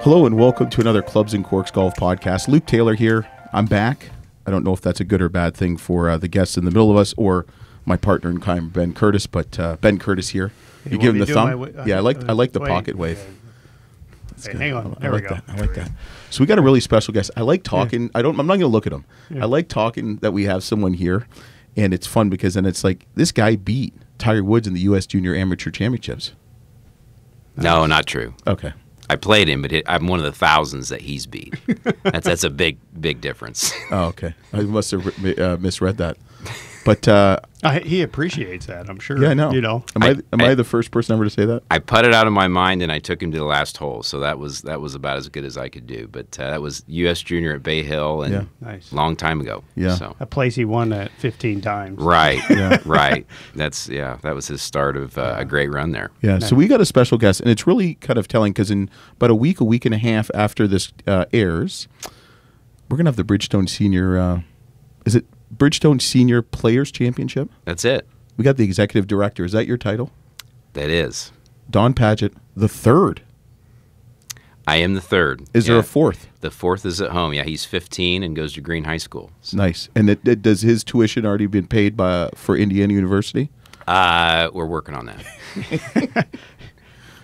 Hello and welcome to another Clubs and Corks Golf Podcast. Luke Taylor here. I'm back. I don't know if that's a good or bad thing for the guests in the middle of us or my partner in crime, Ben Curtis, but Ben Curtis here. You give him the thumb? Yeah, I like the pocket wave. Hey, hang on. There we go. I like that. So we got a really special guest. I like talking. Yeah. I'm not going to look at him. Yeah. I like talking that we have someone here, and it's fun because then it's like this guy beat Tiger Woods in the U.S. Junior Amateur Championships. No, not true. Okay. I played him, but I'm one of the thousands that he's beat. That's a big difference. Oh, okay. I must have misread that. But he appreciates that, I'm sure. Yeah, I know. You know, am I the first person ever to say that? I put it out of my mind, and I took him to the last hole, so that was about as good as I could do. But that was U.S. Junior at Bay Hill, and nice. Long time ago. Yeah, so. A place he won at 15 times. Right. Yeah. Right. That was his start of a great run there. Yeah. Nice. So we got a special guest, and it's really kind of telling because in about a week and a half after this airs, we're gonna have the Bridgestone Senior. Is it Bridgestone Senior Players Championship? That's it. We got the executive director. Is that your title? That is. Don Padgett, the third. I am the third. Is there a fourth? The fourth is at home. Yeah, he's 15 and goes to Green High School. So. Nice. And does his tuition already been paid for Indiana University? We're working on that.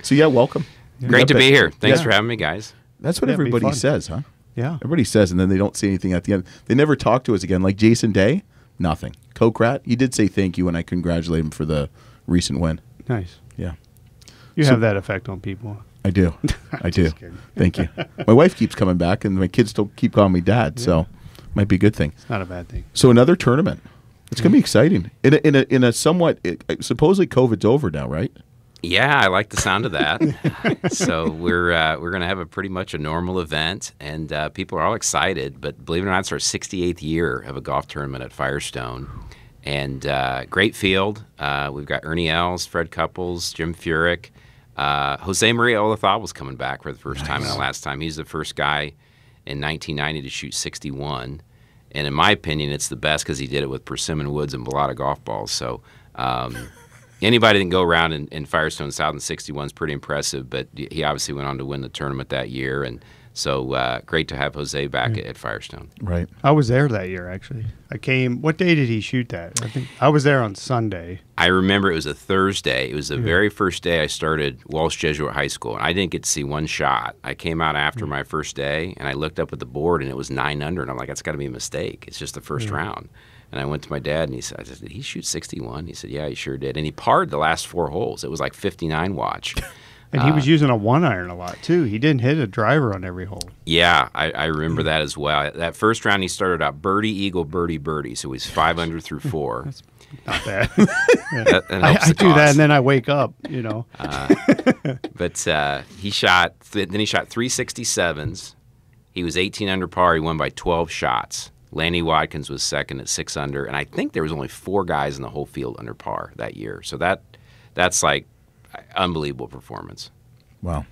So yeah, welcome. Great to be here. Thanks for having me, guys. That's what everybody says, huh? Yeah. Everybody says, and then they don't say anything at the end. They never talk to us again. Like Jason Day, nothing. Kokrat, he did say thank you, and I congratulate him for the recent win. Nice. Yeah. You have that effect on people. I do. I do. Thank you. My wife keeps coming back, and my kids still keep calling me dad, so might be a good thing. It's not a bad thing. So another tournament. It's going to be exciting. In a somewhat, supposedly COVID's over now, right? Yeah, I like the sound of that. So we're going to have a pretty much a normal event, and people are all excited. But believe it or not, it's our 68th year of a golf tournament at Firestone, and great field. We've got Ernie Els, Fred Couples, Jim Furyk, Jose Maria Olazabal coming back for the first time in the last time. He's the first guy in 1990 to shoot 61, and in my opinion, it's the best because he did it with persimmon woods and balata golf balls. So. Anybody that can go around in Firestone South in 61 is pretty impressive, but he obviously went on to win the tournament that year, and so great to have Jose back at Firestone. Right. I was there that year, actually. I came. What day did he shoot that? I think I was there on Sunday. I remember it was a Thursday. It was the very first day I started Walsh Jesuit High School, and I didn't get to see one shot. I came out after my first day, and I looked up at the board, and it was 9 under, and I'm like, that's got to be a mistake. It's just the first round. And I went to my dad, and he said, did he shoot 61? He said, yeah, he sure did. And he parred the last 4 holes. It was like 59 watch. And he was using a 1-iron a lot, too. He didn't hit a driver on every hole. Yeah, I remember that as well. That first round, he started out birdie, eagle, birdie, birdie. So he's 5 under through 4. That's not bad. I do that, and then I wake up, you know. But he shot 367s. He was 18 under par. He won by 12 shots. Lanny Watkins was second at 6 under, and I think there was only 4 guys in the whole field under par that year. So that's like unbelievable performance. Wow.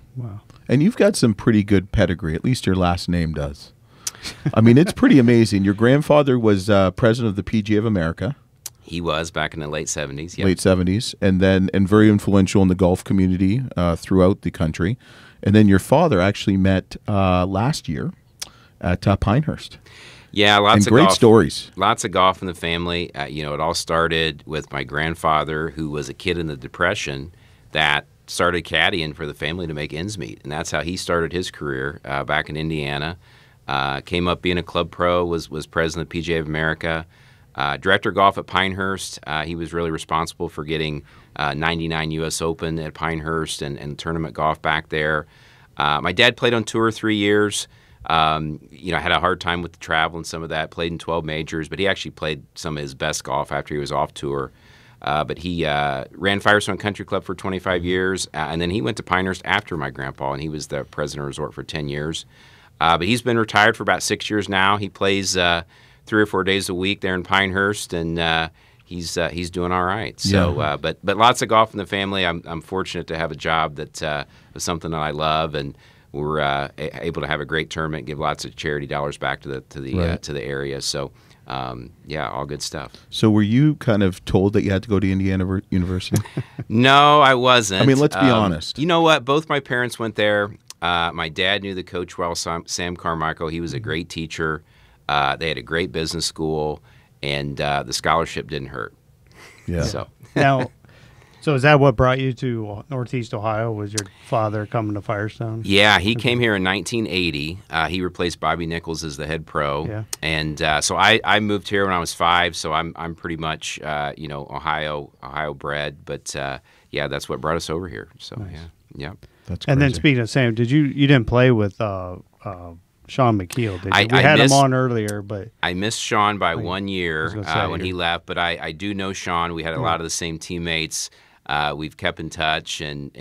And you've got some pretty good pedigree. At least your last name does. I mean, it's pretty amazing. Your grandfather was president of the PGA of America. He was back in the late 70s. Yep. Late 70s, and very influential in the golf community throughout the country. And then your father actually met last year at Pinehurst. Yeah, lots of great golf. Stories. Lots of golf in the family. It all started with my grandfather, who was a kid in the Depression that started caddying for the family to make ends meet, and that's how he started his career back in Indiana. Came up being a club pro, was president of the PGA of America, director of golf at Pinehurst. He was really responsible for getting 99 U.S. Open at Pinehurst and tournament golf back there. My dad played on tour 3 years. Had a hard time with the travel and some of that. Played in 12 majors, but he actually played some of his best golf after he was off tour. But he ran Firestone Country Club for 25 years, and then he went to Pinehurst after my grandpa, and he was the president of the resort for 10 years. But he's been retired for about 6 years now. He plays 3 or 4 days a week there in Pinehurst, and he's doing all right. So, but lots of golf in the family. I'm fortunate to have a job that is something that I love, and we're able to have a great tournament, give lots of charity dollars back to the area. So, all good stuff. So, were you kind of told that you had to go to Indiana University? No, I wasn't. I mean, let's be honest. You know what? Both my parents went there. My dad knew the coach well, Sam Carmichael. He was a great teacher. They had a great business school, and the scholarship didn't hurt. Yeah. So Now, so is that what brought you to Northeast Ohio? Was your father coming to Firestone? yeah, he came here in 1980. He replaced Bobby Nichols as the head pro. Yeah. And so I moved here when I was 5. So I'm pretty much Ohio bred. But yeah, that's what brought us over here. So Nice. yeah. That's And then crazy. speaking of Sam, you didn't play with Sean McKeel, did you? We had him on earlier, but I missed Sean by 1 year gonna say, when he left, but I do know Sean. We had a lot of the same teammates. We've kept in touch, and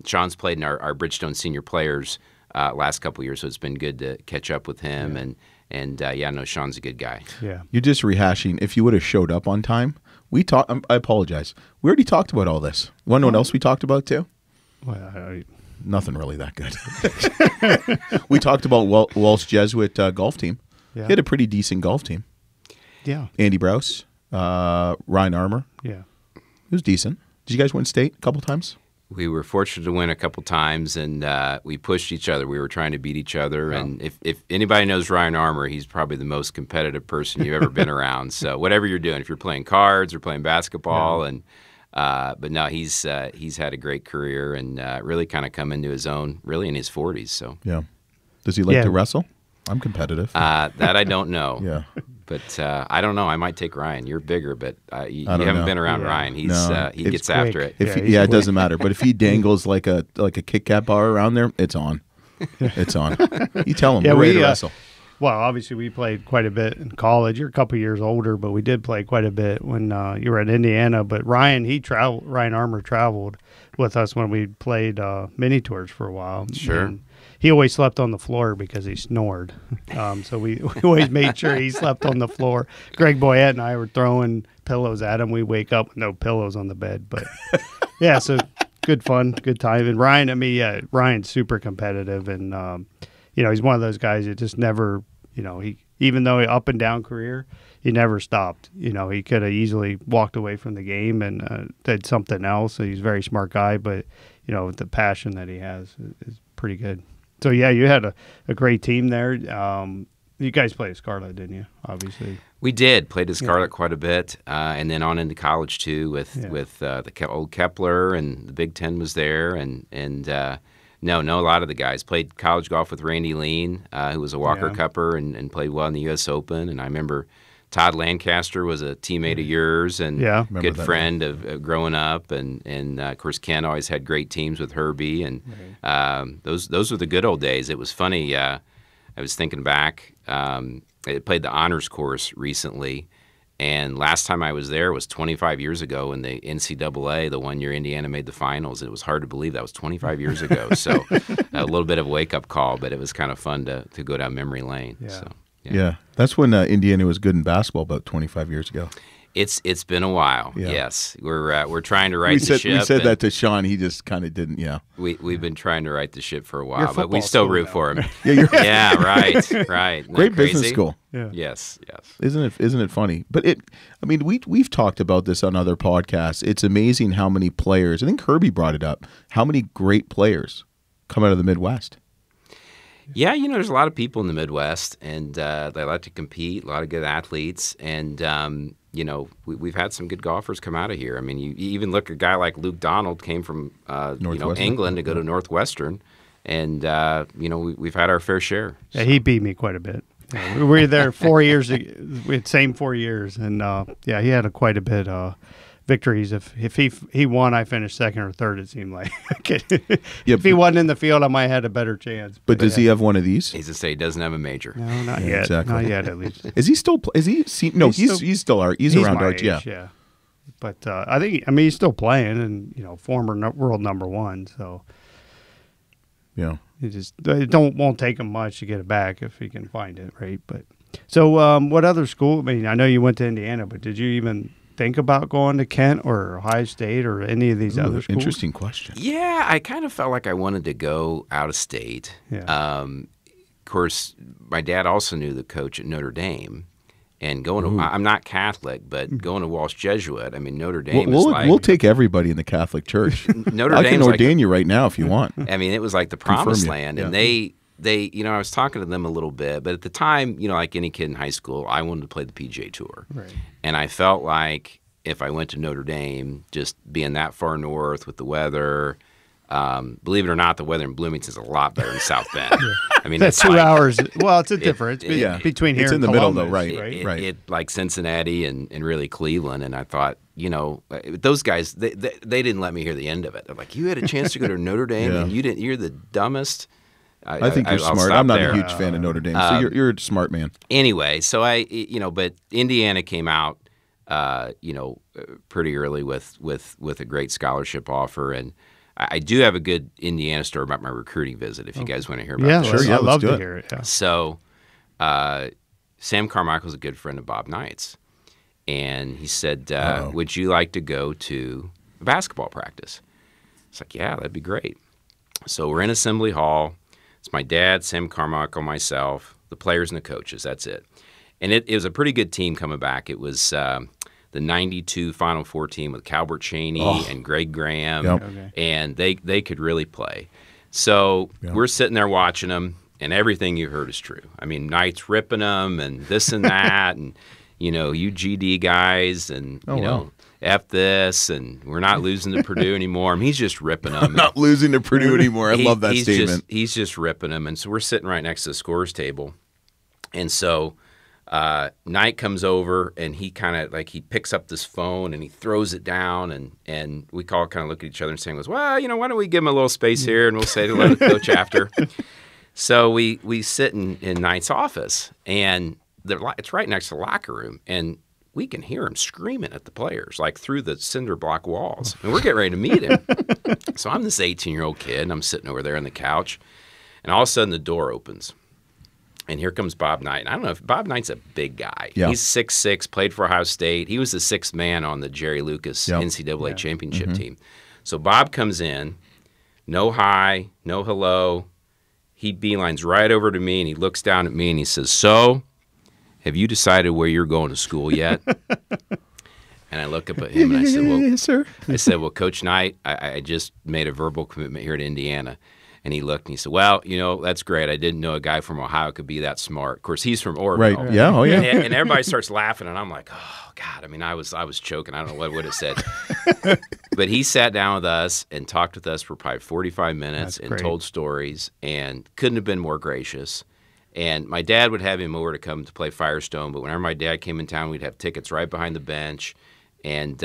Sean's played in our Bridgestone senior players last couple of years, so it's been good to catch up with him. And I know Sean's a good guy. yeah. You're just rehashing. If you would have showed up on time, we talked. I apologize. We already talked about all this. Want to know what else we talked about too? Well, Nothing really that good. We talked about Walsh Jesuit golf team. yeah. He had a pretty decent golf team. Yeah. Andy Brous, Ryan Armour. Yeah. It was decent. Did you guys win state a couple times? We were fortunate to win a couple times, and we pushed each other. We were trying to beat each other. Yeah. And if anybody knows Ryan Armour, he's probably the most competitive person you've ever been around. So whatever you're doing, if you're playing cards or playing basketball, but no, he's had a great career and really kind of come into his own really in his 40s. So Yeah. Does he like Yeah. to wrestle? I'm competitive. that I don't know. Yeah. But I don't know. I might take Ryan. You're bigger, but you don't haven't know. been around Yeah. Ryan. He No, he it's gets after quick. it. If Yeah, he, he's it quick. doesn't matter. But if he dangles like a Kit Kat bar around there, it's on. It's on. You tell him Yeah, we're ready we, to wrestle. Well, obviously we played quite a bit in college. You're a couple years older, but we did play quite a bit when you were at Indiana. But Ryan Armour traveled with us when we played mini tours for a while. Sure. And he always slept on the floor because he snored. So we always made sure he slept on the floor. Greg Boyette and I were throwing pillows at him. We wake up with no pillows on the bed. But yeah, so good fun, good time. And Ryan, Ryan's super competitive, and he's one of those guys that just never, even though he up and down career, he never stopped. He could have easily walked away from the game and did something else. So he's a very smart guy, but the passion that he has is pretty good. So yeah, you had a great team there. You guys played at Scarlet, didn't you? Obviously. We did played at Scarlet quite a bit, and then on into college too with the old Kepler, and the Big Ten was there, and no, a lot of the guys played college golf with Randy Lean, who was a Walker Cupper and played well in the U.S. Open, and I remember Todd Lancaster was a teammate of yours and good friend of growing up, and of course Ken always had great teams with Herbie, and those were the good old days. It was funny. I was thinking back. I played the honors course recently, and last time I was there was 25 years ago in the NCAA, the one year Indiana made the finals. It was hard to believe that was 25 years ago. So a little bit of a wake-up call, but it was kind of fun to go down memory lane. Yeah. So, Yeah. That's when Indiana was good in basketball about 25 years ago. It's been a while. Yeah. Yes, we're trying to right the ship. We said and that to Sean. He just kind of didn't. Yeah. We've been trying to right the ship for a Your while, but we football still school root now. for him. Yeah. Yeah, right. Isn't Great that business crazy? school. Yeah. Yes. Isn't it funny? But we've talked about this on other podcasts. It's amazing how many players. I think Herbie brought it up. How many great players come out of the Midwest? Yeah, there's a lot of people in the Midwest, and they like to compete. A lot of good athletes, and we've had some good golfers come out of here. I mean, you even look at a guy like Luke Donald came from England to go to Northwestern, and we've had our fair share. Yeah, he beat me quite a bit. Yeah, we were there 4 years. We had same 4 years, and he had quite a bit victories. If he won, I finished second or third. It seemed like. If he wasn't in the field, I might have had a better chance. But does he have one of these? He's to say he doesn't have a major. No, not Yeah, yet. exactly. Not yet, at least. Is he still? Is he? No, he's still around my our age. Yeah. age, yeah. But I think he's still playing, and former world number one. So Yeah. it won't take him much to get it back if he can find it, right? But so what other school? I mean, I know you went to Indiana, but did you even think about going to Kent or Ohio State or any of these other schools? Interesting question. Yeah, I kind of felt like I wanted to go out of state. Yeah. Of course, my dad also knew the coach at Notre Dame, And going to, I'm not Catholic, but going to Walsh Jesuit, I mean, Notre Dame is like... We'll take everybody in the Catholic Church. Notre I Dame's can ordain you right now if you want. I mean, it was like the promised land. Yeah. And they, I was talking to them a little bit, but at the time, like any kid in high school, I wanted to play the PGA Tour. Right. And I felt like if I went to Notre Dame, just being that far north with the weather... believe it or not, the weather in Bloomington is a lot better than South Bend. I mean, that's it's 2 like, hours. Well, it's a difference between here it's in and the middle, Columbus, though, right? right. It like Cincinnati and really Cleveland. And I thought, those guys, they didn't let me hear the end of it. They're like, you had a chance to go to Notre Dame and you didn't. You're the dumbest. I think you're smart. I'm not a huge fan of Notre Dame, so you're a smart man. Anyway, so but Indiana came out, pretty early with a great scholarship offer. And I do have a good Indiana story about my recruiting visit, if you guys want to hear about that. this. I'd love to hear it. Yeah. So Sam Carmichael's a good friend of Bob Knight's, and he said, would you like to go to a basketball practice? It's like, yeah, that'd be great. So we're in Assembly Hall. It's my dad, Sam Carmichael, myself, the players and the coaches. That's it. And it was a pretty good team coming back. It was the 92 Final Four team with Calbert Chaney and Greg Graham, and they could really play. So we're sitting there watching them, and everything you heard is true. I mean, Knight's ripping them and this and that, and, you GD guys, and, F this, and we're not losing to Purdue anymore. I mean, he's just ripping them. Not losing to Purdue anymore. I love that statement. He's just ripping them. And so we're sitting right next to the scorer's table. And so Knight comes over, and he kind of he picks up this phone and he throws it down, and we all kind of look at each other and saying, well, why don't we give him a little space here, and we'll say hello to the coach after. So we sit in Knight's office, and it's right next to the locker room, and we can hear him screaming at the players, like through the cinder block walls. And we're getting ready to meet him. So I'm this 18-year-old kid, and I'm sitting over there on the couch, and all of a sudden the door opens. And here comes Bob Knight. And I don't know if Bob Knight's a big guy. Yeah. He's 6'6", played for Ohio State. He was the sixth man on the Jerry Lucas NCAA championship team. So Bob comes in, no hi, no hello. He beelines right over to me, and he looks down at me, and he says, so, have you decided where you're going to school yet? And I look up at him, and I said, well, yes, sir. I said, well, Coach Knight, I just made a verbal commitment here to Indiana. And he looked and he said, well, that's great. I didn't know a guy from Ohio could be that smart. Of course, he's from Oregon. Right. Yeah. Oh, yeah. And everybody starts laughing, and I'm like, oh, God. I mean, I was choking. I don't know what I would have said. But he sat down with us and talked with us for probably 45 minutes and told stories, and couldn't have been more gracious. And my dad would have him over to come to play Firestone, but whenever my dad came in town, we'd have tickets right behind the bench. And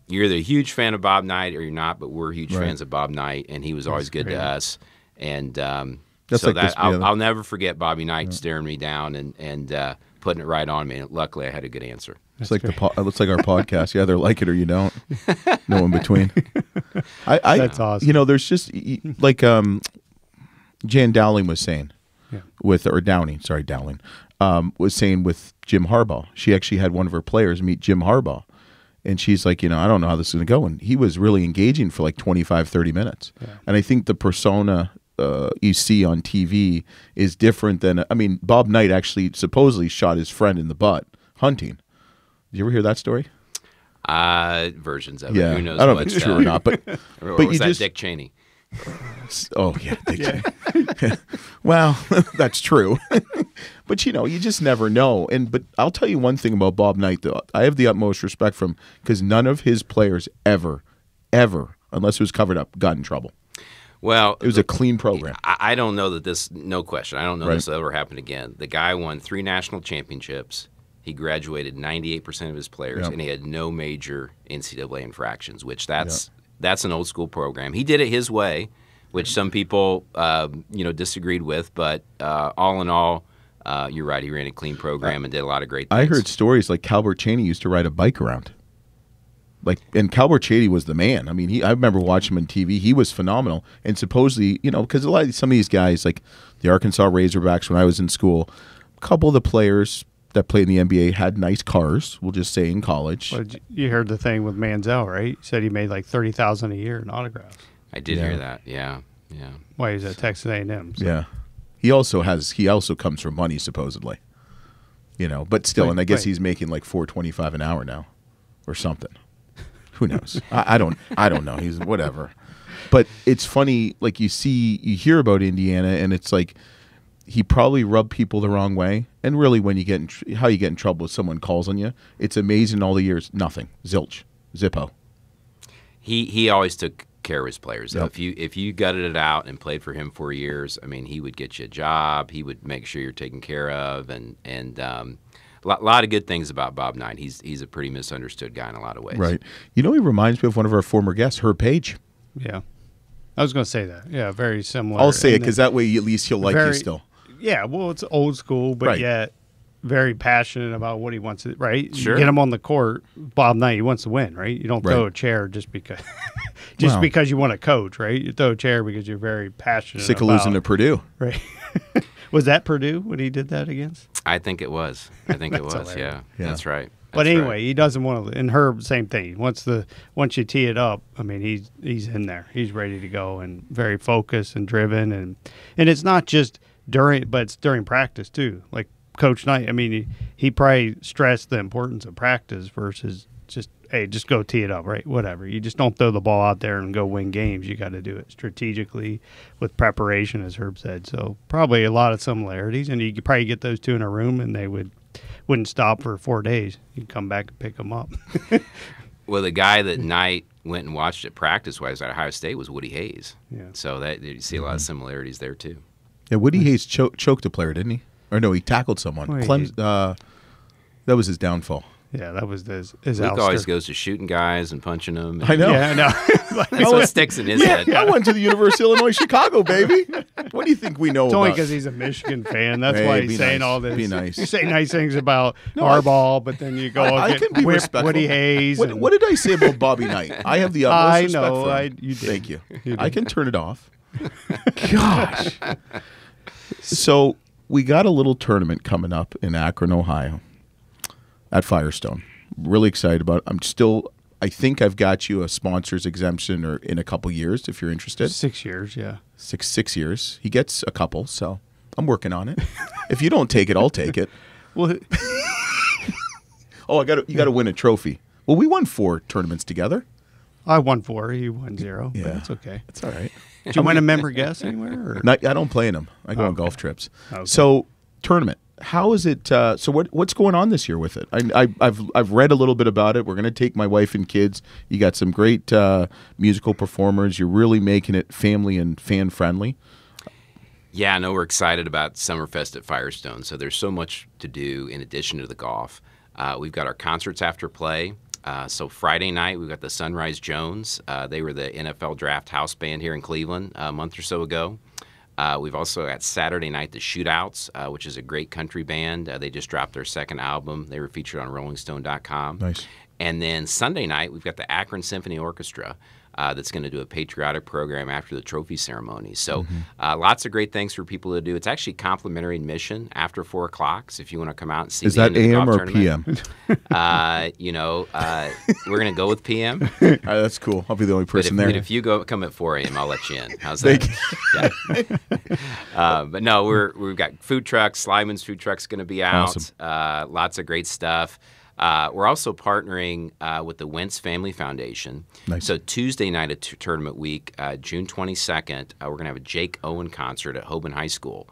you're either a huge fan of Bob Knight or you're not, but we're huge fans of Bob Knight, and he was always good to us. And I'll never forget Bobby Knight staring me down and putting it right on me. And luckily, I had a good answer. It's like it looks like our podcast. You either like it or you don't. No in between. That's awesome. There's just like Jan Dowling was saying Downing was saying with Jim Harbaugh. She actually had one of her players meet Jim Harbaugh. And she's like, I don't know how this is going to go. And he was really engaging for like 25, 30 minutes. Yeah. And I think the persona you see on TV is different than, Bob Knight actually supposedly shot his friend in the butt hunting. Did you ever hear that story? Versions of it. Yeah. Who knows I don't know if it's true or not. But was that Dick Cheney? Oh, yeah, Dick Cheney. Well, that's true. But, you just never know. But I'll tell you one thing about Bob Knight, though. I have the utmost respect for him because none of his players ever, unless it was covered up, got in trouble. Well, it was a clean program. I don't know that this, no question, I don't know this will ever happen again. The guy won 3 national championships. He graduated 98% of his players, and he had no major NCAA infractions, which that's an old school program. He did it his way, which some people disagreed with, but all in all, you're right. He ran a clean program and did a lot of great things. I heard stories like Calbert Chaney used to ride a bike around. And Calbert Chaney was the man. I remember watching him on TV. He was phenomenal. And supposedly, because some of these guys, like the Arkansas Razorbacks when I was in school, a couple of the players that played in the NBA had nice cars, we'll just say, in college. Well, you heard the thing with Manziel, right? He said he made like $30,000 a year in autographs. I did hear that. Yeah. Why, he's at Texas A&M. So. Yeah. He also comes from money, supposedly. But still, and I guess Right. he's making like $4.25 an hour now, or something. Who knows? I don't know. He's whatever. But it's funny, like you hear about Indiana, and it's like he probably rubbed people the wrong way. And really, when you get how you get in trouble if someone calls on you, it's amazing. All the years, nothing, zilch, zippo. He always took care of his players. Though. Yep. If you gutted it out and played for him 4 years, I mean, he would get you a job. He would make sure you're taken care of, and a lot of good things about Bob Knight. He's a pretty misunderstood guy in a lot of ways. Right. He reminds me of one of our former guests, Herb Page. Yeah. I was going to say that. Yeah, very similar. I'll say it And because that way at least he'll like you still. Yeah, well, it's old school, but Right. yet very passionate about what he wants to, right? Sure. You get him on the court, Bob Knight, he wants to win, right? You don't throw Right. a chair just because Wow. because you want to coach, right? You throw a chair because you're very passionate Sick of about, losing to Purdue. right? Was that Purdue when he did that against? I think it was. I think it was. hilarious. Yeah, Yeah. that's right. But That's anyway, right. he doesn't want to. And Herb, same thing. Once you tee it up, I mean, he's in there. He's ready to go and very focused and driven, and it's not just during, but it's during practice too. Like Coach Knight, I mean, he probably stressed the importance of practice versus just go tee it up, right? Whatever. You just don't throw the ball out there and go win games. You got to do it strategically with preparation, as Herb said. So probably a lot of similarities, and you could probably get those two in a room, and they wouldn't stop for 4 days. You can come back and pick them up. Well, the guy that Knight went and watched at practice while he was at Ohio State was Woody Hayes. Yeah. So that you see a lot of similarities there too. Yeah, Woody Hayes choked a player, didn't he? Or no, he tackled someone. Well, That was his downfall. Yeah, that was his Luke always ouster. goes to shooting guys and punching them. I know. Yeah, I know. So it sticks in his head. I went to the University of Illinois Chicago, baby. What do you think we know It's only about? because he's a Michigan fan. That's Hey, why be he's saying nice. all this. Be nice. You say nice things about No, I- Harbaugh, but then you go I and can be whip respectful. Woody Hayes. and- What did I say about Bobby Knight? I have the utmost I respect know, for him. you did. Thank you. You I did. can turn it off. Gosh. So we got a little tournament coming up in Akron, Ohio, at Firestone. Really excited about it. I think I've got you a sponsor's exemption or in a couple years if you're interested. 6 years, yeah. Six years. He gets a couple, so I'm working on it. If you don't take it, I'll take it. Well, Oh, you got to win a trophy. Well, we won 4 tournaments together. I won 4. He won 0. Yeah. But that's okay. That's all right. Did you win a member guest anywhere? Or? I don't play in them. I go on Okay. golf trips. Okay. So tournament. How is it? So what's going on this year with it? I've read a little bit about it. We're going to take my wife and kids. You got some great musical performers. You're really making it family and fan friendly. Yeah, no, we're excited about Summerfest at Firestone. So there's so much to do in addition to the golf. We've got our concerts after play. So Friday night, we've got the Sunrise Jones. They were the NFL draft house band here in Cleveland a month or so ago. We've also got Saturday night, the Shootouts, which is a great country band. They just dropped their second album. They were featured on RollingStone.com. Nice. And then Sunday night, we've got the Akron Symphony Orchestra that's going to do a patriotic program after the trophy ceremony. So lots of great things for people to do. It's actually complimentary admission after 4 o'clock. So if you want to come out and see Is the that end of the AM golf or tournament, PM? we're going to go with PM. That's cool. I'll be the only But person if, there. if you come at 4 a.m., I'll let you in. How's that? Yeah. But no, we've got food trucks. Slyman's food truck's going to be out. Awesome. Lots of great stuff. We're also partnering with the Wentz Family Foundation. Nice. So Tuesday night at tournament week, June 22nd, we're going to have a Jake Owen concert at Hoban High School.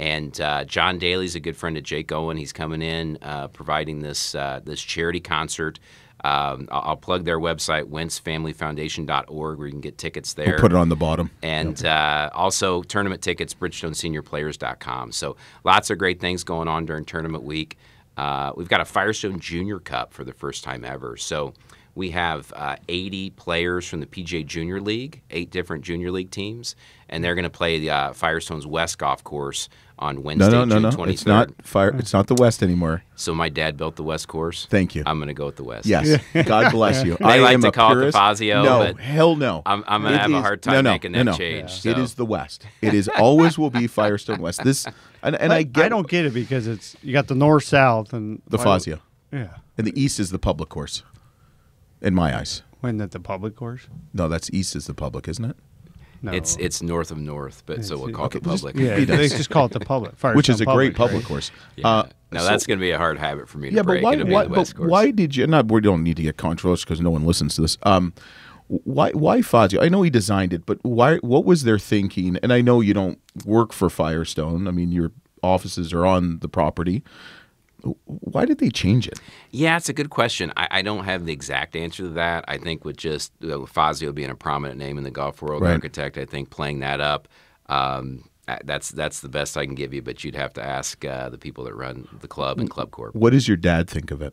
And John Daly's a good friend of Jake Owen. He's coming in, providing this charity concert. I'll plug their website, wentzfamilyfoundation.org, where you can get tickets there. We'll put it on the bottom. And also tournament tickets, BridgestoneSeniorPlayers.com. So lots of great things going on during tournament week. We've got a Firestone Junior Cup for the first time ever. So we have 80 players from the PGA Junior League, 8 different Junior League teams, and they're going to play the Firestone's West Golf Course on Wednesday, June 23rd. It's not It's not the West anymore. So my dad built the West Course. Thank you. I'm going to go with the West. Yes. God bless you. They I like am to a call it the purist. Fazio, No, but hell no. I'm going to It have a is- hard time making that no. change. It So. is the West. It is always will be Firestone West. This and I get I don't get it because it's you got the north south and the Fazio. Yeah. And the East is the public course. In my eyes. When that the public course? No, that's East is the public, isn't it? No. It's north of North, but so we'll call it the public. Yeah, they just call it the public. Firestone which is a great public right? course. Yeah. Now that's going to be a hard habit for me to Yeah, break. but It'll be the West course. why did you? Not we don't need to get controversial because no one listens to this. Why Fazio? I know he designed it, but why? What was their thinking? And I know you don't work for Firestone. I mean, your offices are on the property. Why did they change it? Yeah, it's a good question. I don't have the exact answer to that. I think with just Fazio being a prominent name in the golf world, Right. architect, I think playing that up, that's the best I can give you. But you'd have to ask the people that run the club and Club Corp. What does your dad think of it?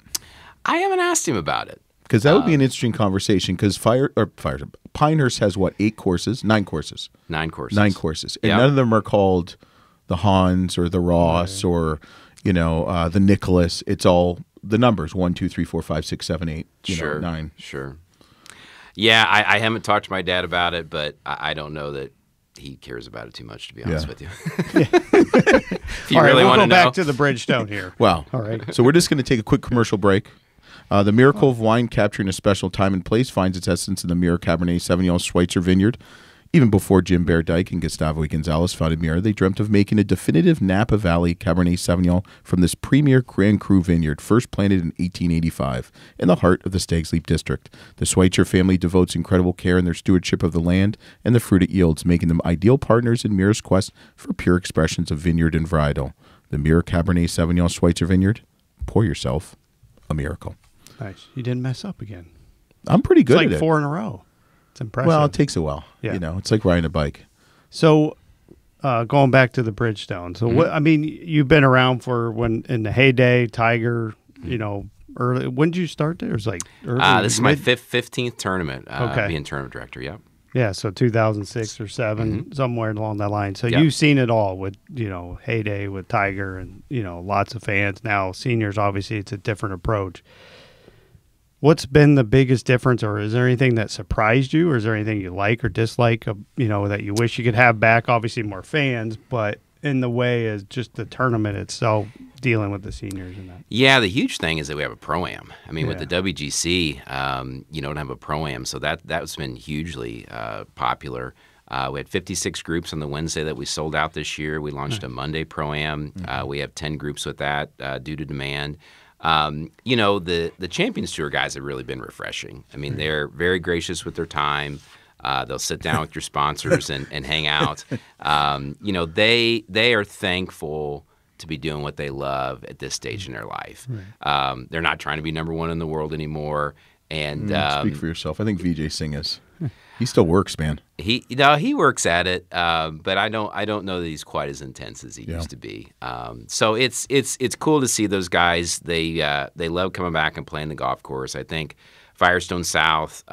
I haven't asked him about it. Because that would be an interesting conversation. Because Pinehurst has what, 9 courses? 9 courses. 9 courses. 9 courses, and Yep. none of them are called the Hans or the Ross or the Nicholas. It's all the numbers 1, 2, 3, 4, 5, 6, 7, 8. Sure. 9. Sure. Yeah, I haven't talked to my dad about it, but I don't know that he cares about it too much, to be honest with you. If you All right, really we'll want go to know. back to the Bridgestone here. Wow. All right. So we're just going to take a quick commercial break. The miracle of wine capturing a special time and place finds its essence in the Mirror Cabernet Sauvignon Schweitzer Vineyard. Even before Jim Bear Dyke and Gustavo Gonzalez founded Mirror, they dreamt of making a definitive Napa Valley Cabernet Sauvignon from this premier Grand Cru vineyard, first planted in 1885 in the heart of the Stags Leap District. The Schweitzer family devotes incredible care in their stewardship of the land and the fruit it yields, making them ideal partners in Mirror's quest for pure expressions of vineyard and varietal. The Mirror Cabernet Sauvignon Schweitzer Vineyard. Pour yourself a miracle. Nice. You didn't mess up again. I'm pretty good It's like at it. 4 in a row. It's impressive. Well, it takes a while. Yeah. It's like riding a bike. So, going back to the Bridgestone. So, what I mean, you've been around for when in the heyday, Tiger. Early. When did you start there? It was like early. This is my 15th tournament. Okay. Being tournament director. Yep. Yeah, so 2006 or 7, somewhere along that line. So Yep. you've seen it all with heyday with Tiger and lots of fans. Now seniors, obviously, it's a different approach. What's been the biggest difference, or is there anything that surprised you, or is there anything you like or dislike, that you wish you could have back? Obviously, more fans, but in the way is just the tournament itself, dealing with the seniors and that. Yeah, the huge thing is that we have a pro-am. I mean, with the Yeah. WGC, you don't have a pro-am, so that's been hugely popular. We had 56 groups on the Wednesday that we sold out this year. We launched a Monday pro-am. We have 10 groups with that due to demand. The Champions Tour guys have really been refreshing. I mean, they're very gracious with their time. They'll sit down with your sponsors and hang out. They are thankful to be doing what they love at this stage in their life. Right. They're not trying to be number 1 in the world anymore. And Speak for yourself. I think Vijay Singh is. He still works, man. He works at it, but I don't know that he's quite as intense as he used to be. So it's cool to see those guys. They love coming back and playing the golf course. I think Firestone South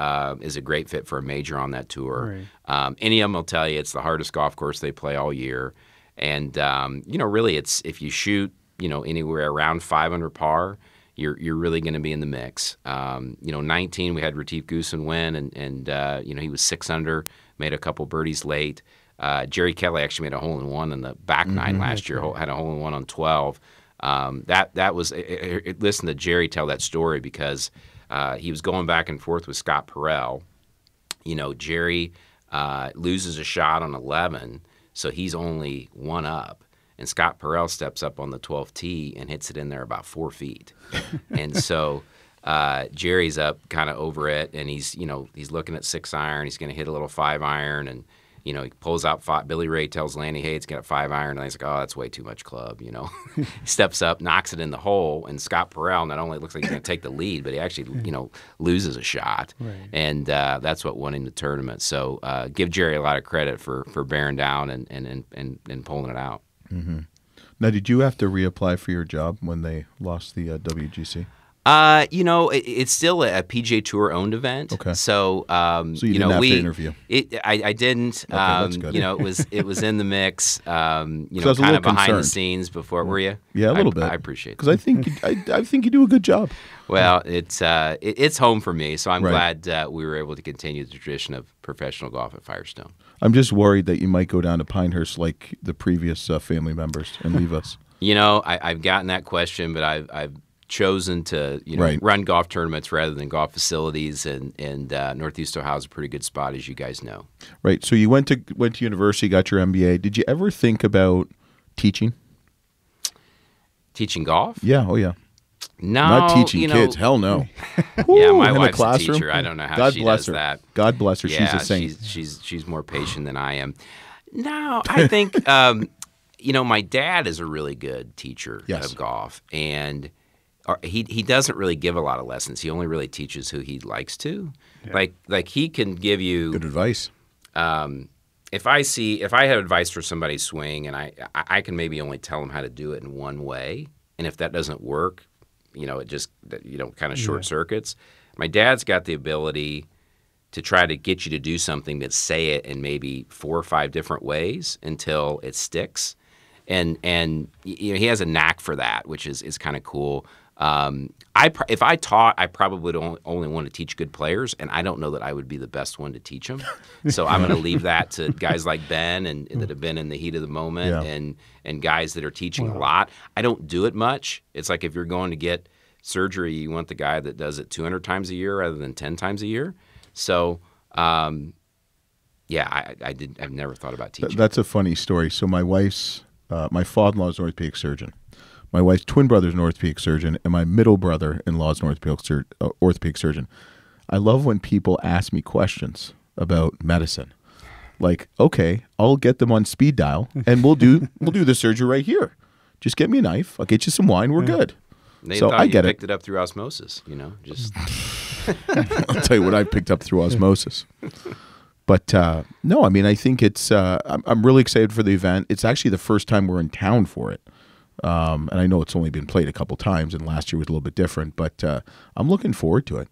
is a great fit for a major on that tour. Right. Any of them will tell you it's the hardest golf course they play all year, and really it's if you shoot anywhere around 500 par. You're really going to be in the mix. 19 we had Retief Goosen win, and he was 6 under, made a couple birdies late. Jerry Kelly actually made a hole in one in the back nine last year. Had a hole in one on 12. That was listen to Jerry tell that story because he was going back and forth with Scott Perrell. Jerry loses a shot on 11, so he's only 1 up. And Scott Perrell steps up on the 12th tee and hits it in there about 4 feet. And so Jerry's up kind of over it, and he's looking at 6-iron. He's going to hit a little 5-iron, and he pulls out Billy Ray tells Lanny, hey, it's got a 5-iron, and he's like, oh, that's way too much club. He steps up, knocks it in the hole, and Scott Perrell not only looks like he's going to take the lead, but he actually loses a shot, Right. and that's what won him the tournament. So give Jerry a lot of credit for bearing down and pulling it out. Mm-hmm. Now, did you have to reapply for your job when they lost the WGC? It's still a PGA Tour owned event. Okay. So, you didn't have to interview. I didn't. Okay, that's good. It was in the mix. I Kind was a of little behind the concerned. scenes before. Were you? Yeah, a little bit. I appreciate it. Because I think I think you do a good job. Well, it's home for me, so I'm Right. glad we were able to continue the tradition of professional golf at Firestone. I'm just worried that you might go down to Pinehurst like the previous family members and leave us. I've gotten that question, but I've chosen to Right. run golf tournaments rather than golf facilities, and Northeast Ohio is a pretty good spot, as you guys know. Right. So you went to university, got your MBA. Did you ever think about teaching? Teaching golf? Yeah. Oh, yeah. No, Not teaching kids. Hell no. Yeah, my in a wife's a classroom? teacher. I don't know how God she bless does her. that. God bless her. Yeah, She's a saint. she's more patient than I am. No, I think my dad is a really good teacher Yes. of golf, and he doesn't really give a lot of lessons. He only really teaches who he likes to. Yeah. Like he can give you Good advice. if I have advice for somebody's swing, and I can maybe only tell them how to do it in one way, and if that doesn't work, it just kind of short circuits. My dad's got the ability to try to get you to do something, that say it in maybe 4 or 5 different ways until it sticks, and he has a knack for that, which is kind of cool. If I taught, I probably would only want to teach good players, and I don't know that I would be the best one to teach them. So I'm going to leave that to guys like Ben and that have been in the heat of the moment, and guys that are teaching a lot. I don't do it much. It's like if you're going to get surgery, you want the guy that does it 200 times a year rather than 10 times a year. So, I've never thought about teaching. That's a funny story. So my wife's, my father-in-law is an orthopedic surgeon. My wife's twin brother is an orthopedic surgeon, and my middle brother-in-law is an orthopedic surgeon. I love when people ask me questions about medicine. Like, okay, I'll get them on speed dial, and we'll do the surgery right here. Just get me a knife. I'll get you some wine. We're good. They So thought I you get picked it up through osmosis, just I'll tell you what I picked up through osmosis. But no, I mean, I think it's. I'm really excited for the event. It's actually the first time we're in town for it, and I know it's only been played a couple times, and last year was a little bit different. But I'm looking forward to it.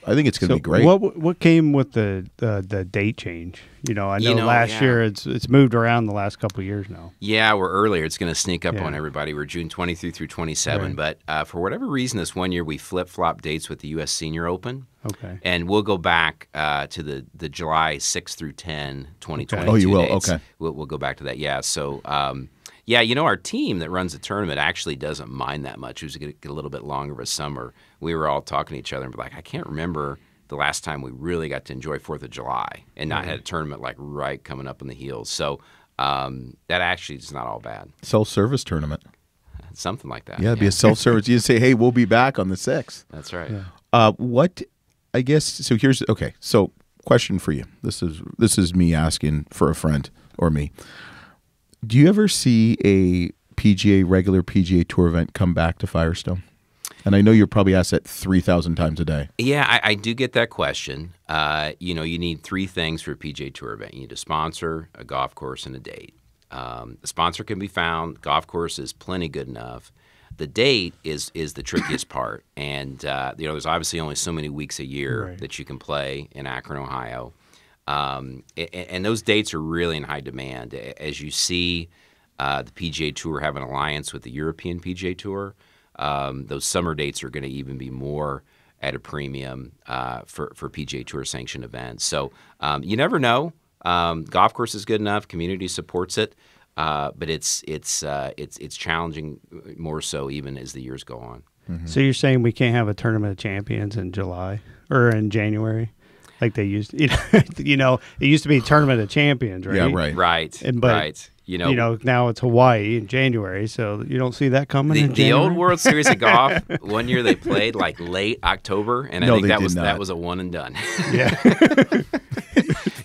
I think it's going to be great. What came with the date change? I know last year it's moved around the last couple of years now. Yeah, we're earlier. It's going to sneak up on everybody. We're June 23 through 27. Right. But for whatever reason, this one year we flip-flop dates with the U.S. Senior Open. Okay. And we'll go back to the July 6 through 10, 2022 Oh, you will? dates. Okay. We'll go back to that. Yeah. So, our team that runs the tournament actually doesn't mind that much. It was get a little bit longer of a summer. We were all talking to each other and be like, I can't remember the last time we really got to enjoy 4th of July and not had a tournament like right coming up on the heels. So that actually is not all bad. Self-service tournament. Something like that. Yeah, it'd be a self-service. You say, hey, we'll be back on the 6th. That's right. Yeah. I guess, so here's, okay, so question for you. This is me asking for a friend or me. Do you ever see a regular PGA Tour event come back to Firestone? And I know you're probably asked that 3,000 times a day. Yeah, I do get that question. You need 3 things for a PGA Tour event. You need a sponsor, a golf course, and a date. The sponsor can be found. Golf course is plenty good enough. The date is the trickiest part. And, there's obviously only so many weeks a year that you can play in Akron, Ohio. And those dates are really in high demand. As you see the PGA Tour have an alliance with the European PGA Tour, those summer dates are going to even be more at a premium for PGA Tour sanctioned events. So you never know. Golf course is good enough. Community supports it, but it's challenging more so even as the years go on. Mm-hmm. So you're saying we can't have a tournament of champions in July or in January? Like they used, it used to be Tournament of Champions, right? Yeah, right. Right. But now it's Hawaii in January, so you don't see that coming. in The January? old World Series of Golf, one year they played like late October, and I think that was a one and done. Yeah.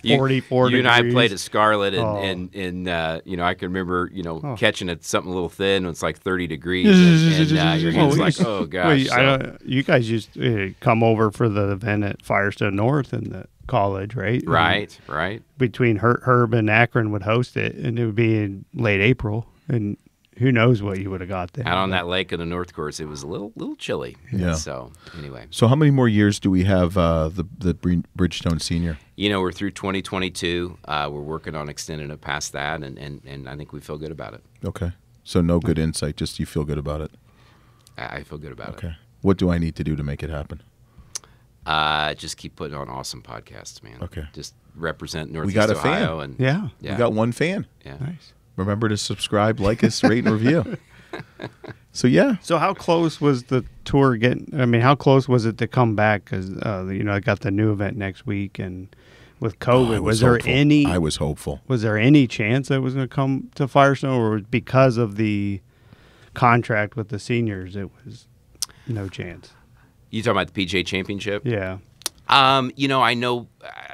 44 You and I degrees. played at Scarlet, and I can remember catching it something a little thin when it's like 30 degrees, and your hands like, oh gosh. You guys used to come over for the event at Firestone North in the college, right? Right. Between Herb and Akron would host it, and it would be in late April, and who knows what you would have got there. Out on that lake in the North Course, it was a little chilly. Yeah. So anyway. So how many more years do we have the Bridgestone Senior? We're through 2022. We're working on extending it past that, and I think we feel good about it. Okay. So no good insight, just you feel good about it. I feel good about it. Okay. What do I need to do to make it happen? Just keep putting on awesome podcasts, man. Okay. Just represent Northeast got a Ohio. fan. And, We got one fan. Yeah. Nice. Remember to subscribe, like us, rate, and review. So yeah. So how close was the tour getting? I mean, how close was it to come back? Because I got the new event next week, and with COVID, was there hopeful. any? I was hopeful. Was there any chance that it was going to come to Firestone, or because of the contract with the seniors, it was no chance? You talking about the PGA Championship? Yeah. I know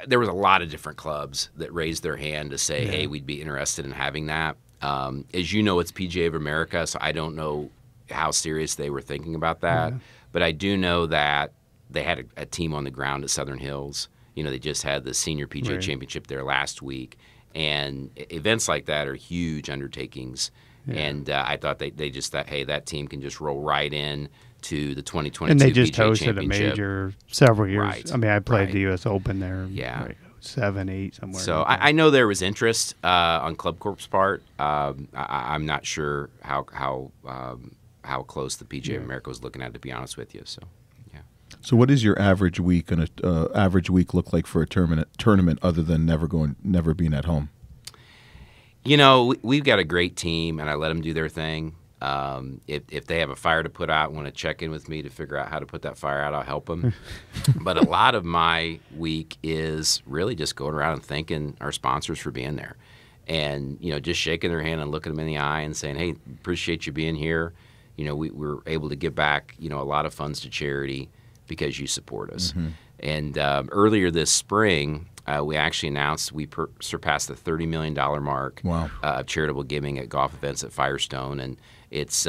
there was a lot of different clubs that raised their hand to say, hey, we'd be interested in having that. As you know, it's PGA of America, so I don't know how serious they were thinking about that. Yeah. But I do know that they had a team on the ground at Southern Hills. They just had the Senior PGA Championship there last week. And events like that are huge undertakings. Yeah. And I thought they just thought, hey, that team can just roll right in to the 2022 and they just PGA hosted Championship. a major several years. Right. I mean, I played the U.S. Open there. Yeah. Like 7, 8, somewhere. So I know there was interest on Club Corps' part. I'm not sure how close the PGA of America was looking at it, to be honest with you. So, yeah. So what does your average week and average week look like for a tournament other than never being at home? We've got a great team, and I let them do their thing. If they have a fire to put out and want to check in with me to figure out how to put that fire out, I'll help them. But a lot of my week is really just going around and thanking our sponsors for being there. And, just shaking their hand and looking them in the eye and saying, hey, appreciate you being here. We were able to give back, a lot of funds to charity because you support us. Mm-hmm. And earlier this spring, we actually announced we surpassed the $30 million mark of charitable giving at golf events at Firestone. And it's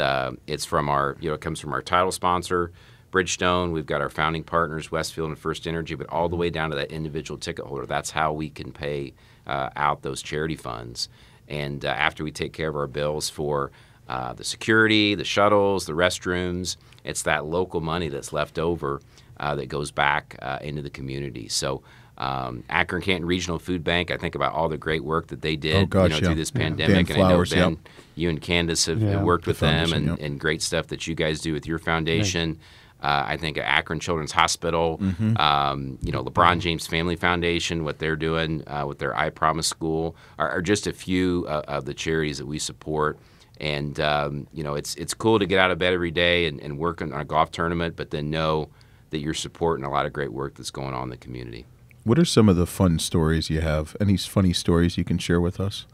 from our, it comes from our title sponsor, Bridgestone. We've got our founding partners, Westfield and First Energy, but all the way down to that individual ticket holder. That's how we can pay out those charity funds. And after we take care of our bills for the security, the shuttles, the restrooms, it's that local money that's left over that goes back into the community. So Akron Canton Regional Food Bank, I think about all the great work that they did through this pandemic. Dan and Flowers, I know, Ben, you and Candace have worked with them and great stuff that you guys do with your foundation. I think Akron Children's Hospital, LeBron James Family Foundation, what they're doing with their I Promise School are just a few of the charities that we support. And, it's cool to get out of bed every day and work on a golf tournament, but then know that you're supporting a lot of great work that's going on in the community. What are some of the fun stories you have? Any funny stories you can share with us?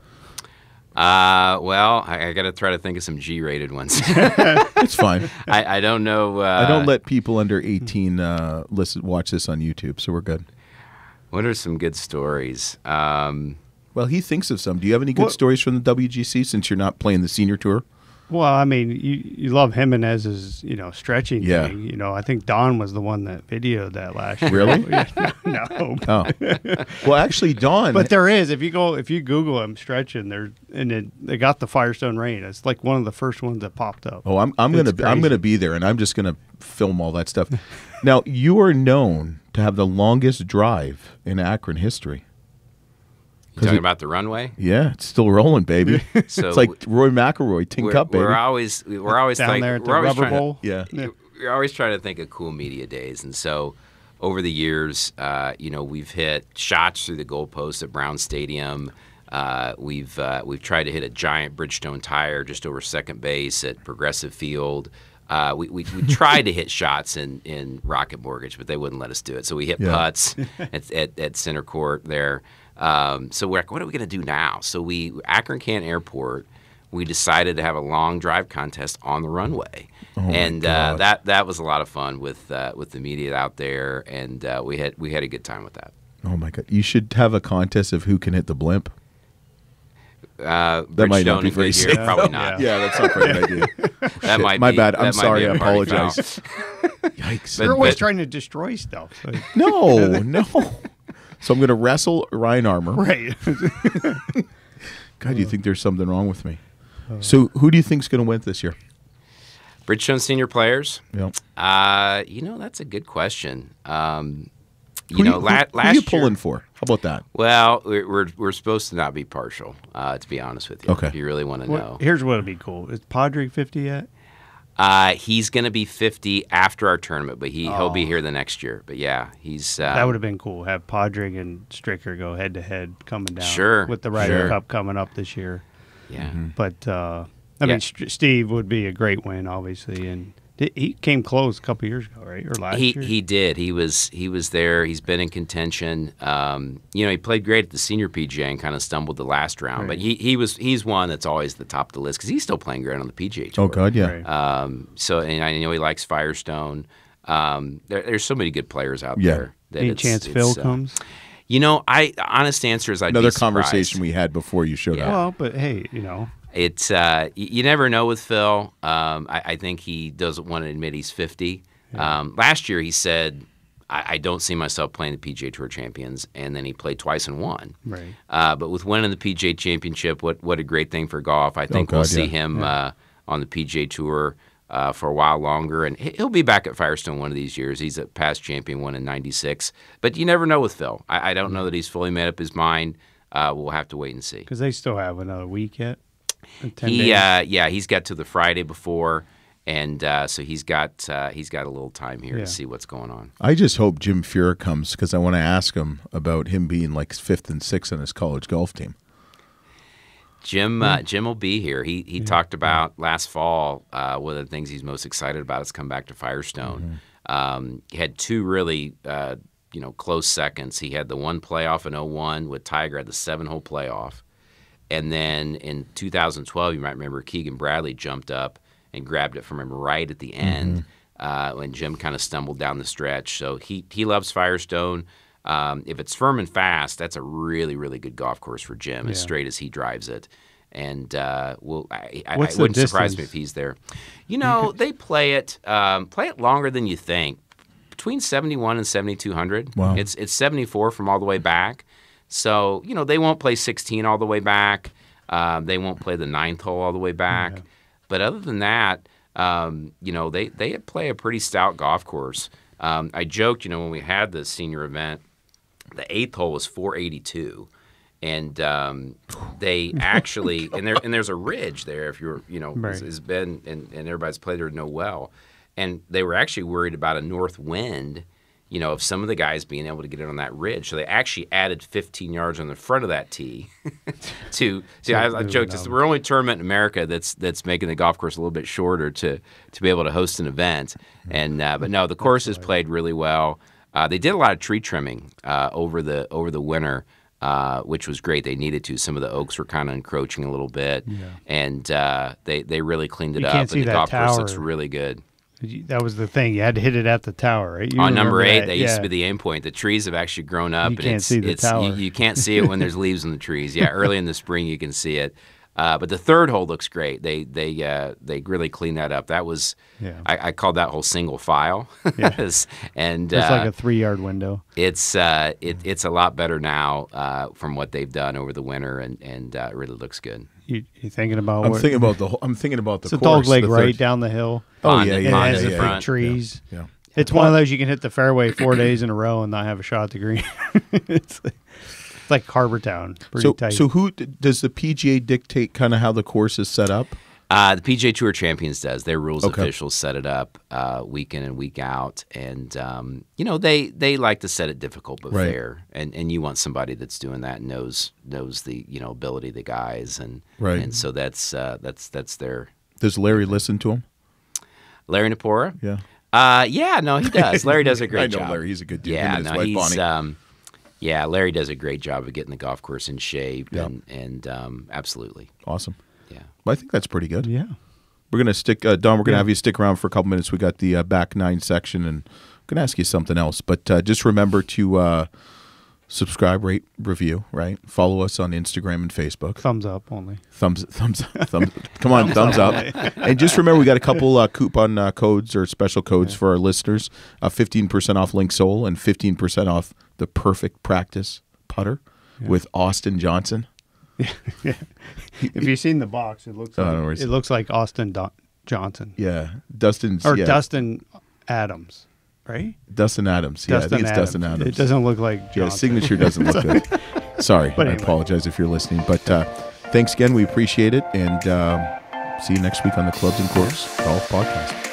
Well, I got to try to think of some G-rated ones. It's fine. I don't know. I don't let people under 18 watch this on YouTube, so we're good. What are some good stories? Well, he thinks of some. Do you have any good stories from the WGC since you're not playing the senior tour? Well, I mean, you love Jimenez's, stretching thing. I think Don was the one that videoed that last year. Really? No. Oh. Well, actually, Don. But there is. If you Google him stretching, they got the Firestone rain. It's like one of the first ones that popped up. Oh, I'm gonna be there, and I'm just gonna film all that stuff. Now, you are known to have the longest drive in Akron history. You talking about the runway? Yeah, it's still rolling, baby. So it's like Roy McIlroy, Tin Cup, baby. We're always down there at the Rubber Bowl. We're always trying to think of cool media days, and so over the years, we've hit shots through the goalposts at Brown Stadium. We've tried to hit a giant Bridgestone tire just over second base at Progressive Field. We tried to hit shots in Rocket Mortgage, but they wouldn't let us do it. So we hit putts at center court there. So we're like, what are we going to do now? So Akron Canton Airport, we decided to have a long drive contest on the runway. Oh and that was a lot of fun with the media out there, and we had a good time with that. Oh my God! You should have a contest of who can hit the blimp. That might not be very safe. Probably not. Yeah, that's not a great idea. That might my be, bad. I'm sorry. I party apologize. Yikes! You're always trying to destroy stuff. No. So I'm going to wrestle Ryan Armour. Right. God, you think there's something wrong with me? So who do you think's going to win this year? Bridgestone senior players? Yep. That's a good question. Who are you pulling for? How about that? Well, we're supposed to not be partial, to be honest with you. Okay. If you really want to know. Here's what would be cool. Is Padgett 50 yet? He's going to be 50 after our tournament, but he'll be here the next year. But yeah, he's that would have been cool. Have Padgett and Stricker go head to head coming down. Sure. With the Ryder Cup coming up this year. Yeah. But I mean, Steve would be a great win, obviously, and he came close a couple years ago, right, or last year. He did. He was there. He's been in contention. He played great at the senior PGA and kind of stumbled the last round. Right. But he's one that's always the top of the list because he's still playing great on the PGA Tour. Oh God, yeah. Right. And I know he likes Firestone. There's so many good players out Yeah. there. That Any chance Phil comes? Honest answer is Another conversation we had before you showed up. Well, but hey, It's you never know with Phil. I think he doesn't want to admit he's 50. Yeah. Last year he said, I don't see myself playing the PGA Tour Champions, and then he played twice and won. Right. But with winning the PGA Championship, what a great thing for golf. I think we'll see him on the PGA Tour for a while longer, and he'll be back at Firestone one of these years. He's a past champion, won in '96. But you never know with Phil. I don't know that he's fully made up his mind. We'll have to wait and see. Because they still have another week yet. 10 He days. he's got to the Friday before, and so he's got a little time here to see what's going on. I just hope Jim Furyk comes because I want to ask him about him being like 5th and 6th on his college golf team. Jim will be here. He talked about last fall. One of the things he's most excited about is come back to Firestone. He had two really close seconds. He had the one playoff in 01 with Tiger at the 7-hole playoff. And then in 2012, you might remember Keegan Bradley jumped up and grabbed it from him right at the end when Jim kind of stumbled down the stretch. So he loves Firestone. If it's firm and fast, that's a really, really good golf course for Jim, as straight as he drives it. And I wouldn't surprise me if he's there. They play it longer than you think, between 71 and 7,200. Wow. It's 74 from all the way back. So, they won't play 16 all the way back. They won't play the 9th hole all the way back. But other than that, they play a pretty stout golf course. I joked, when we had the senior event, the 8th hole was 482. And they actually, and there's a ridge there if you're, has been, and everybody's played there know well. And they were actually worried about a north wind, of some of the guys being able to get in on that ridge. So they actually added 15 yards on the front of that tee I joked, we're the only tournament in America that's making the golf course a little bit shorter to be able to host an event. And but no, the course has played really well. They did a lot of tree trimming over the winter, which was great. They needed to. Some of the oaks were kind of encroaching a little bit, and they really cleaned it up. And the golf course looks really good. That was the thing. You had to hit it at the tower, right? On number 8, that used to be the aim point. The trees have actually grown up. You can't see the tower. You can't see it when there's leaves on the trees. Yeah, early in the spring you can see it. But the 3rd hole looks great. They really cleaned that up. That was I called that hole single file. And it's like a 3-yard window. It's a lot better now from what they've done over the winter, and it really looks good. You thinking about? I'm thinking about the it's course. a dog leg right down the hill. Oh Pond, yeah, It pond has in the front. big trees. Yeah. It's one of those you can hit the fairway 4 days in a row and not have a shot at the green. It's like Harbor Town. Pretty tight. So who does the PGA dictate kind of how the course is set up? The PGA Tour Champions does. Their rules officials set it up week in and week out, and they like to set it difficult but fair. And you want somebody that's doing that and knows the ability of the guys, and so that's their. Does Larry listen to him? Larry Napora? Yeah. No, he does. Larry does a great job. I know Larry. He's a good dude. Yeah, Him and his wife, Bonnie. Larry does a great job of getting the golf course in shape, and absolutely Awesome. Yeah. Well, I think that's pretty good. Yeah. We're going to stick, Don, we're going to have you stick around for a couple minutes. We got the back 9 section, and I'm going to ask you something else. But just remember to subscribe, rate, review, right? Follow us on Instagram and Facebook. Thumbs up only. Thumbs. Come on, thumbs up. And just remember, we got a couple coupon codes or special codes for our listeners. 15% off Link Soul and 15% off the Perfect Practice putter with Austin Johnson. If you've seen the box, it looks like Austin Johnson. Yeah, Dustin Adams, right? Dustin Adams. Yeah, I think it's Dustin Adams. It doesn't look like Johnson. Yeah, signature doesn't look good. Sorry, But I anyway. apologize if you're listening. But thanks again. We appreciate it, and see you next week on the Clubs and Corks Golf Podcast.